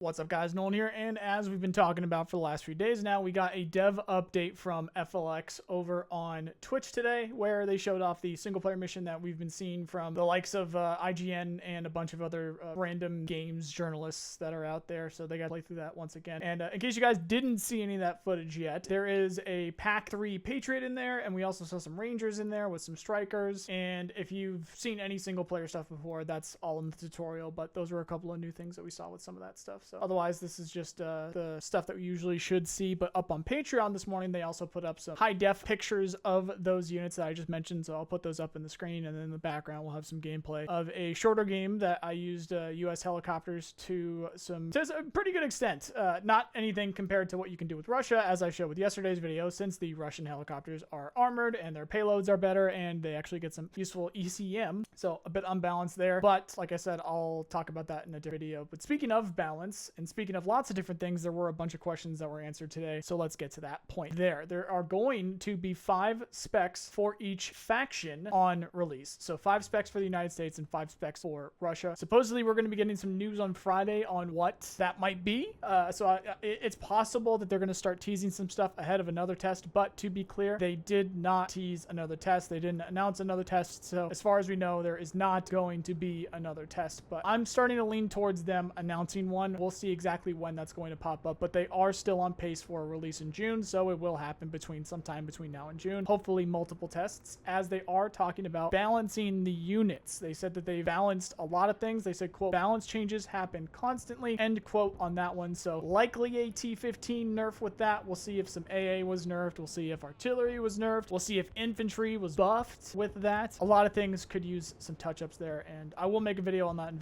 What's up, guys? Nolan here, and as we've been talking about for the last few days now, we got a dev update from FLX over on Twitch today, where they showed off the single-player mission that we've been seeing from the likes of IGN and a bunch of other random games journalists that are out there, so they got to play through that once again. And in case you guys didn't see any of that footage yet, there is a Pack 3 Patriot in there, and we also saw some Rangers in there with some Strikers, and if you've seen any single-player stuff before, that's all in the tutorial, but those were a couple of new things that we saw with some of that stuff. So otherwise, this is just the stuff that we usually should see. But up on Patreon this morning, they also put up some high-def pictures of those units that I just mentioned. So I'll put those up in the screen, and then in the background, we'll have some gameplay of a shorter game that I used U.S. helicopters to a pretty good extent. Not anything compared to what you can do with Russia, as I showed with yesterday's video, since the Russian helicopters are armored and their payloads are better, and they actually get some useful ECM. So a bit unbalanced there. But like I said, I'll talk about that in a different video. But speaking of balance, and speaking of lots of different things, there were a bunch of questions that were answered today, so let's get to that point. There are going to be 5 specs for each faction on release. So 5 specs for the United States and 5 specs for Russia. Supposedly, we're going to be getting some news on Friday on what that might be. It's possible that they're going to start teasing some stuff ahead of another test, but to be clear, they did not tease another test. They didn't announce another test, so as far as we know, there is not going to be another test, but I'm starting to lean towards them announcing one. We'll see exactly when that's going to pop up, but they are still on pace for a release in June, so it will happen sometime between now and June. Hopefully multiple tests, as they are talking about balancing the units. They said that they balanced a lot of things. They said, quote, balance changes happen constantly, end quote on that one. So likely a T-15 nerf with that. We'll see if some AA was nerfed. We'll see if artillery was nerfed. We'll see if infantry was buffed with that. A lot of things could use some touch-ups there, and I will make a video on that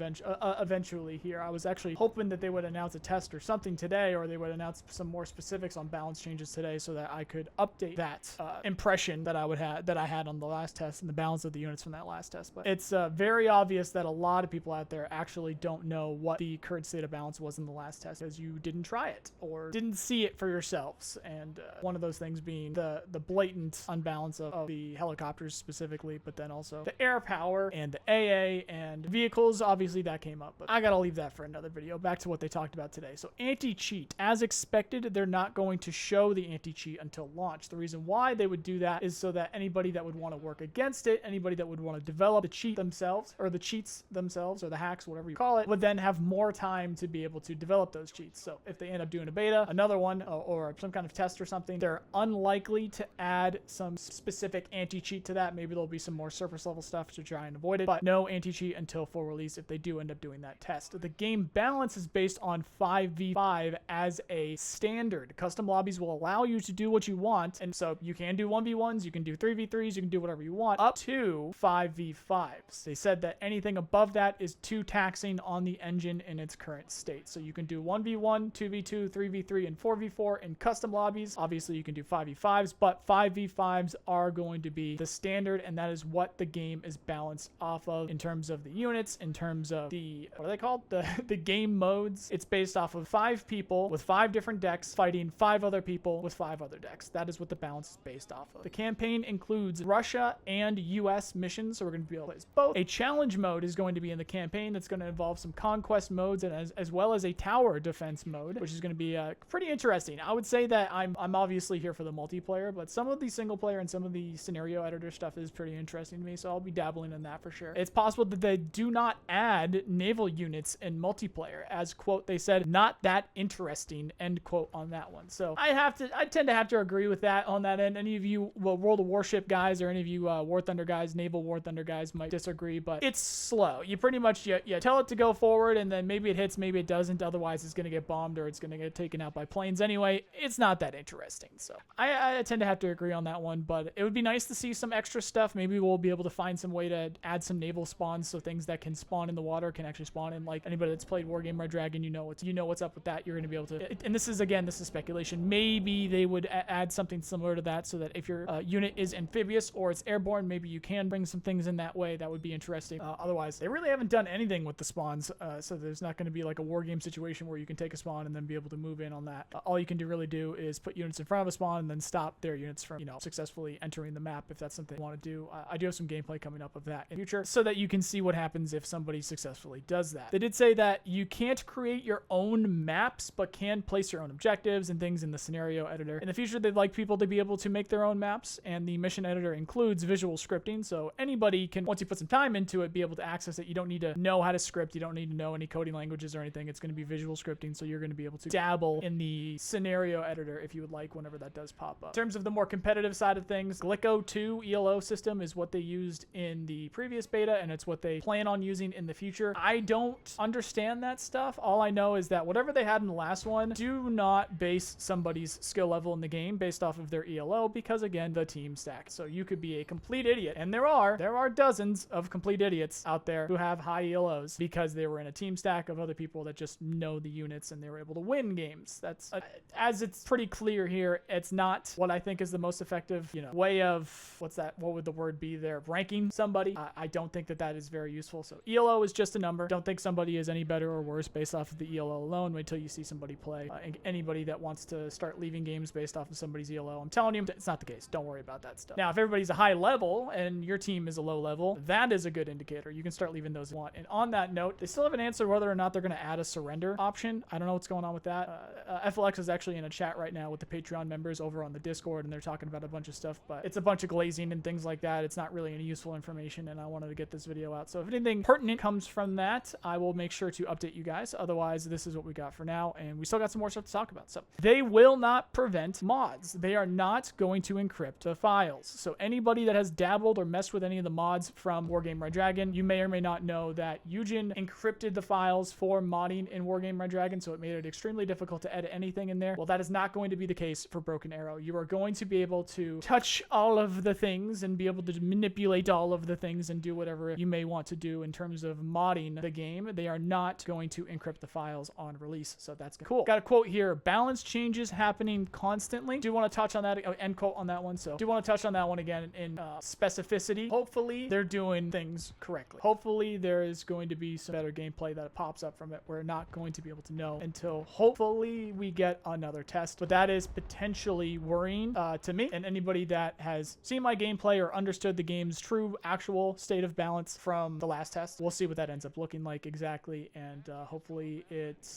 eventually here. I was actually hoping that they would announce a test or something today, or they would announce some more specifics on balance changes today, so that I could update that impression that I had on the last test and the balance of the units from that last test. But it's very obvious that a lot of people out there actually don't know what the current state of balance was in the last test, because you didn't try it or didn't see it for yourselves. And one of those things being the blatant unbalance of the helicopters specifically, but then also the air power and the AA and vehicles. Obviously that came up, but I gotta leave that for another video. Back to what they talked about today. So anti-cheat, as expected, they're not going to show the anti-cheat until launch. The reason why they would do that is so that anybody that would want to work against it, anybody that would want to develop the cheat themselves, or the cheats themselves, or the hacks, whatever you call it, would then have more time to be able to develop those cheats. So if they end up doing a beta, another one, or some kind of test or something, they're unlikely to add some specific anti-cheat to that. Maybe there'll be some more surface level stuff to try and avoid it, but no anti-cheat until full release if they do end up doing that test. The game balance is based on 5v5 as a standard. Custom lobbies will allow you to do what you want, and so you can do 1v1s, you can do 3v3s, you can do whatever you want, up to 5v5s. They said that anything above that is too taxing on the engine in its current state. So you can do 1v1, 2v2, 3v3, and 4v4 in custom lobbies. Obviously, you can do 5v5s, but 5v5s are going to be the standard, and that is what the game is balanced off of in terms of the units, in terms of the, what are they called? The game modes. It's based off of 5 people with 5 different decks fighting 5 other people with 5 other decks. That is what the balance is based off of. The campaign includes Russia and US missions, so we're going to be able to play both. A challenge mode is going to be in the campaign that's going to involve some conquest modes, and as well as a tower defense mode, which is going to be pretty interesting. I would say that I'm obviously here for the multiplayer, but some of the single player and some of the scenario editor stuff is pretty interesting to me, so I'll be dabbling in that for sure. It's possible that they do not add naval units in multiplayer, as quote they said, not that interesting, end quote on that one. So I tend to have to agree with that on that end. Any of you World of Warship guys, or any of you War Thunder guys, naval War Thunder guys might disagree, but it's slow. You pretty much you tell it to go forward, and then maybe it hits, maybe it doesn't. Otherwise it's going to get bombed, or it's going to get taken out by planes anyway. It's not that interesting. So I tend to have to agree on that one, but it would be nice to see some extra stuff. Maybe we'll be able to find some way to add some naval spawns, so things that can spawn in the water can actually spawn in. Like anybody that's played Wargame Red Dragon, you know what's up with that. You're going to be able to, and this is speculation, maybe they would add something similar to that, so that if your unit is amphibious or it's airborne, maybe you can bring some things in that way. That would be interesting. Otherwise, they really haven't done anything with the spawns, so there's not going to be like a war game situation where you can take a spawn and then be able to move in on that. All you can really do is put units in front of a spawn and then stop their units from, successfully entering the map, if that's something you want to do. I do have some gameplay coming up of that in the future, so that you can see what happens if somebody successfully does that. They did say that you can't create create your own maps, but can place your own objectives and things in the scenario editor. In the future, they'd like people to be able to make their own maps, and the mission editor includes visual scripting, so anybody can, once you put some time into it, be able to access it. You don't need to know how to script. You don't need to know any coding languages or anything. It's going to be visual scripting, so you're going to be able to dabble in the scenario editor if you would like, whenever that does pop up. In terms of the more competitive side of things, Glicko 2 ELO system is what they used in the previous beta, and it's what they plan on using in the future. I don't understand that stuff. All I know is that whatever they had in the last one, do not base somebody's skill level in the game based off of their ELO, because again, the team stack. So you could be a complete idiot, and there are dozens of complete idiots out there who have high ELOs because they were in a team stack of other people that just know the units and they were able to win games. That's as it's pretty clear here, it's not what I think is the most effective, way of, what would the word be there, ranking somebody. I don't think that is very useful. So ELO is just a number. Don't think somebody is any better or worse based off of the ELO alone. Wait till you see somebody play. Anybody that wants to start leaving games based off of somebody's ELO, I'm telling you, it's not the case. Don't worry about that stuff. Now, if everybody's a high level and your team is a low level, that is a good indicator. You can start leaving those if you want. And on that note, they still haven't answered whether or not they're going to add a surrender option. I don't know what's going on with that. FLX is actually in a chat right now with the Patreon members over on the Discord, and they're talking about a bunch of stuff, but it's a bunch of glazing and things like that. It's not really any useful information, and I wanted to get this video out. So if anything pertinent comes from that, I will make sure to update you guys. Otherwise, this is what we got for now, and we still got some more stuff to talk about. So they will not prevent mods. They are not going to encrypt the files. So anybody that has dabbled or messed with any of the mods from Wargame Red Dragon, you may or may not know that Eugen encrypted the files for modding in Wargame Red Dragon, so it made it extremely difficult to edit anything in there. Well, that is not going to be the case for Broken Arrow. You are going to be able to touch all of the things and be able to manipulate all of the things and do whatever you may want to do in terms of modding the game. They are not going to encrypt the files on release, so that's cool. Got a quote here: balance changes happening constantly. Do want to touch on that, end quote on that one. So do want to touch on that one again in specificity. Hopefully they're doing things correctly. Hopefully there is going to be some better gameplay that pops up from it. We're not going to be able to know until hopefully we get another test, but that is potentially worrying to me and anybody that has seen my gameplay or understood the game's true actual state of balance from the last test. We'll see what that ends up looking like exactly, and hopefully it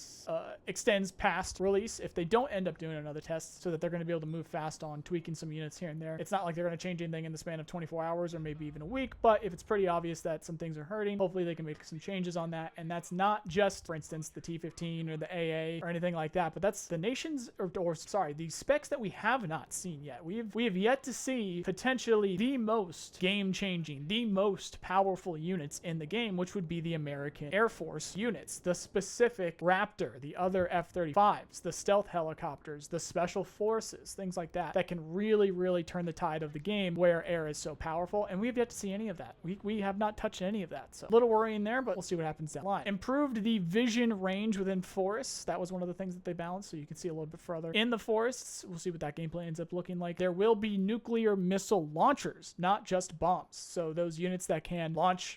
extends past release if they don't end up doing another test, so that they're going to be able to move fast on tweaking some units here and there. It's not like they're going to change anything in the span of 24 hours or maybe even a week, but if it's pretty obvious that some things are hurting, hopefully they can make some changes on that. And that's not just, for instance, the T15 or the AA or anything like that, but that's the nations the specs that we have not seen yet. We have yet to see potentially the most game-changing, the most powerful units in the game, which would be the American Air Force units, the specific Raptor, the other F-35s, the stealth helicopters, the special forces, things like that can really, really turn the tide of the game where air is so powerful, and we have yet to see any of that. We have not touched any of that, so a little worrying there, but we'll see what happens down the line. Improved the vision range within forests. That was one of the things that they balanced, so you can see a little bit further in the forests. We'll see what that gameplay ends up looking like. There will be nuclear missile launchers, not just bombs. So those units that can launch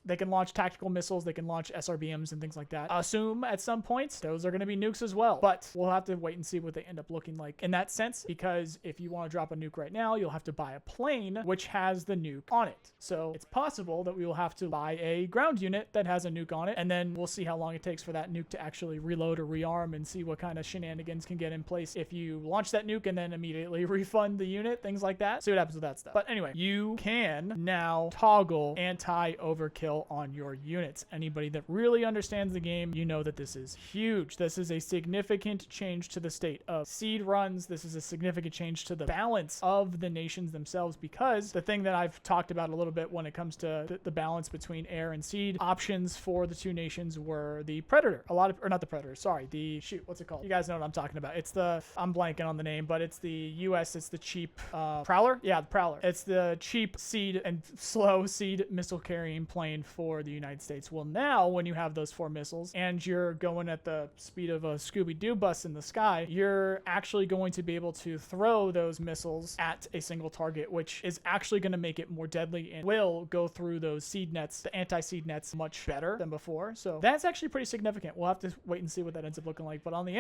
they can launch tactical missiles, they can launch SRBMs and things like that. Assume at some points those are going to be nukes as well, but we'll have to wait and see what they end up looking like in that sense, because if you want to drop a nuke right now, you'll have to buy a plane which has the nuke on it. So it's possible that we will have to buy a ground unit that has a nuke on it, and then we'll see how long it takes for that nuke to actually reload or rearm, and see what kind of shenanigans can get in place if you launch that nuke and then immediately refund the unit, things like that. See what happens with that stuff. But anyway, you can now toggle anti-overkill on your units. Anybody that really understands the game, you know that this is huge. This is a significant change to the state of seed runs. This is a significant change to the balance of the nations themselves, because the thing that I've talked about a little bit when it comes to the balance between air and seed options for the two nations were the Predator. Not the Predator, sorry, what's it called? You guys know what I'm talking about. I'm blanking on the name, but it's the US, it's the cheap Prowler. Yeah, the Prowler. It's the cheap seed and slow seed missile carrying plane for the United States. Well, now when you have those 4 missiles and you're going at the the speed of a Scooby-Doo bus in the sky, you're actually going to be able to throw those missiles at a single target, which is actually going to make it more deadly and will go through those seed nets, the anti-seed nets, much better than before. So that's actually pretty significant. We'll have to wait and see what that ends up looking like. But on the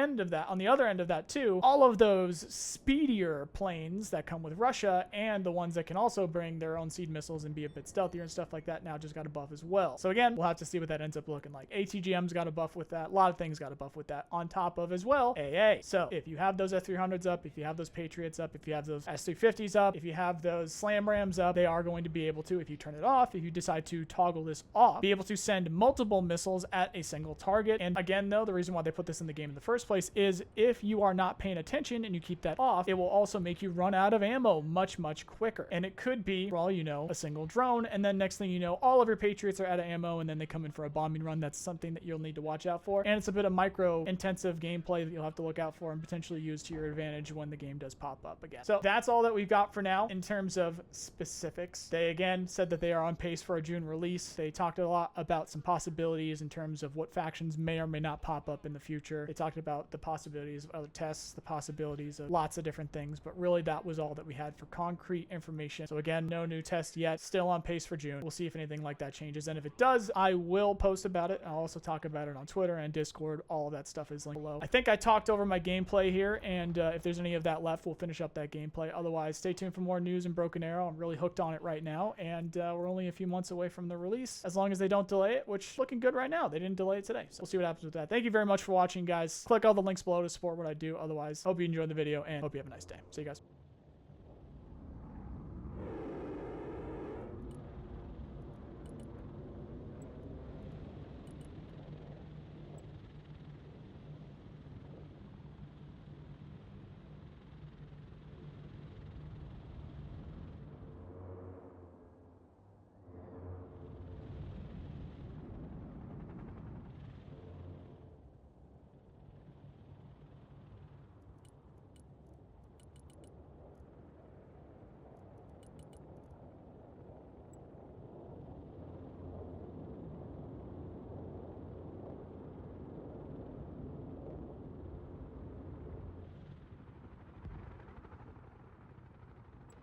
other end of that too, all of those speedier planes that come with Russia and the ones that can also bring their own seed missiles and be a bit stealthier and stuff like that now just got a buff as well. So again, we'll have to see what that ends up looking like. ATGM's got a buff with that. A lot of things got a buff with that on top of as well AA. So if you have those S300s up, if you have those Patriots up, if you have those S350s up, if you have those Slam Rams up, they are going to be able to, if you turn it off, if you decide to toggle this off, be able to send multiple missiles at a single target. And again, though, the reason why they put this in the game in the first place is if you are not paying attention and you keep that off, it will also make you run out of ammo much, much quicker. And it could be, for all you know, a single drone, and then next thing you know, all of your Patriots are out of ammo, and then they come in for a bombing run. That's something that you'll need to watch out for. And it's a bit of micro-intensive gameplay that you'll have to look out for and potentially use to your advantage when the game does pop up again. So that's all that we've got for now in terms of specifics. They, again, said that they are on pace for a June release. They talked a lot about some possibilities in terms of what factions may or may not pop up in the future. They talked about the possibilities of other tests, the possibilities of lots of different things, but really that was all that we had for concrete information. So again, no new test yet, still on pace for June. We'll see if anything like that changes, and if it does, I will post about it. I'll also talk about it on Twitter and Discord. All of that stuff is linked below. I think I talked over my gameplay here, and if there's any of that left, we'll finish up that gameplay. Otherwise, stay tuned for more news in Broken Arrow. I'm really hooked on it right now, and we're only a few months away from the release, as long as they don't delay it, which is looking good right now. They didn't delay it today, so we'll see what happens with that. Thank you very much for watching, guys. Click all the links below to support what I do. Otherwise, hope you enjoyed the video, and hope you have a nice day. See you guys.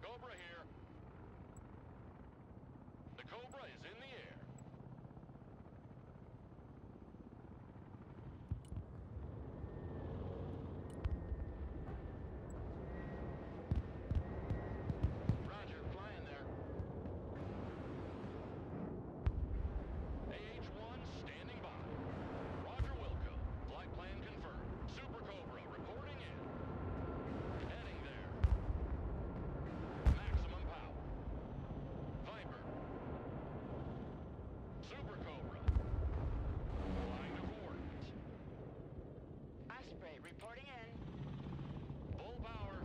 Cobra here. The Cobra is in the air. Roger, flying there. AH-1 standing by. Roger Wilco. Flight plan confirmed. Super Cobra reporting in. Heading there. Maximum power. Viper. Super Cobra. Flying to coordinates. Osprey reporting in. Full power.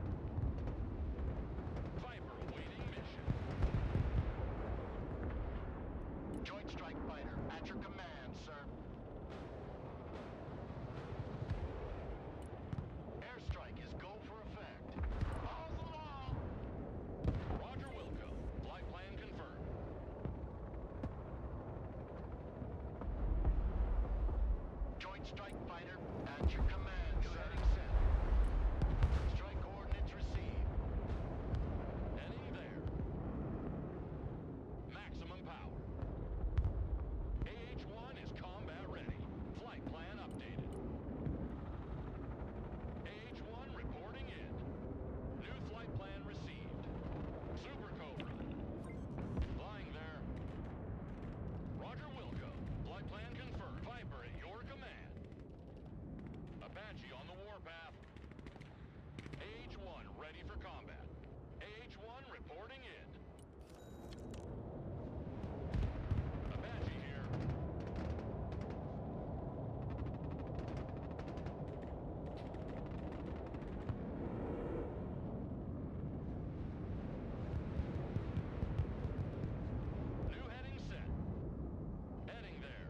Viper awaiting mission. Joint Strike Fighter at your command, sir. Airstrike is go for effect. Balls along. Roger Wilco. Flight plan confirmed. Joint Strike Fighter at your command, sir. Heading set. Strike coordinates received. Heading there. Maximum power. AH-1 is combat ready. Flight plan updated. AH-1 reporting in. New flight plan received. Super Cobra. Flying there. Roger Wilco. Flight plan confirmed. Viper at your command. Apache on the warpath. AH-1 ready for combat. AH-1 reporting in. Apache here. New heading set. Heading there.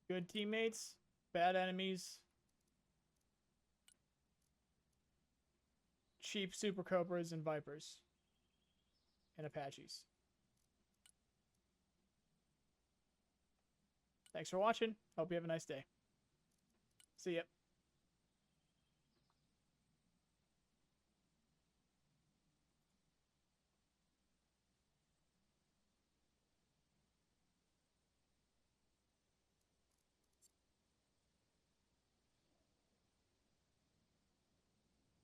Good teammates, bad enemies, cheap Super Cobras and Vipers, and Apaches. Thanks for watching. Hope you have a nice day. See ya.